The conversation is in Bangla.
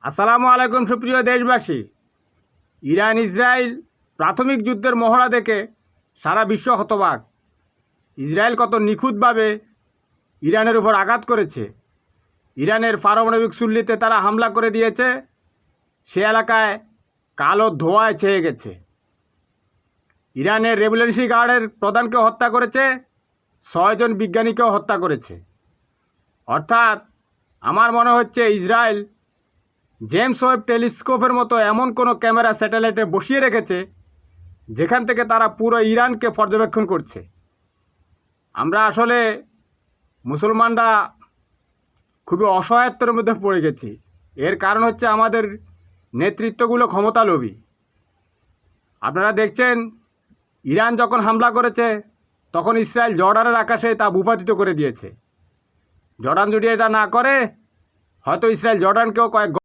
আসসালামু আলাইকুম সুপ্রিয় দেশবাসী। ইরান ইসরায়েল প্রাথমিক যুদ্ধের মহড়া দেখে সারা বিশ্ব হতবাক। ইসরায়েল কত নিখুঁতভাবে ইরানের উপর আঘাত করেছে। ইরানের পারমাণবিক চুল্লিতে তারা হামলা করে দিয়েছে, সে এলাকায় কালো ধোঁয়ায় ছেয়ে গেছে। ইরানের রেভলিউশনারি গার্ডের প্রধানকে হত্যা করেছে, 6 জন বিজ্ঞানীকেও হত্যা করেছে। অর্থাৎ আমার মনে হচ্ছে ইসরায়েল জেমস ওয়েব টেলিস্কোপের মতো এমন কোনো ক্যামেরা স্যাটেলাইটে বসিয়ে রেখেছে যেখান থেকে তারা পুরো ইরানকে পর্যবেক্ষণ করছে। আমরা আসলে মুসলমানরা খুবই অসহায়ত্বের মধ্যে পড়ে গেছি। এর কারণ হচ্ছে আমাদের নেতৃত্বগুলো ক্ষমতালোভী। আপনারা দেখছেন ইরান যখন হামলা করেছে তখন ইসরায়েল জর্ডানের আকাশে তা ভূপাতিত করে দিয়েছে। জর্ডান যদি এটা না করে হয়তো ইসরায়েল জর্ডানকেও কয়েক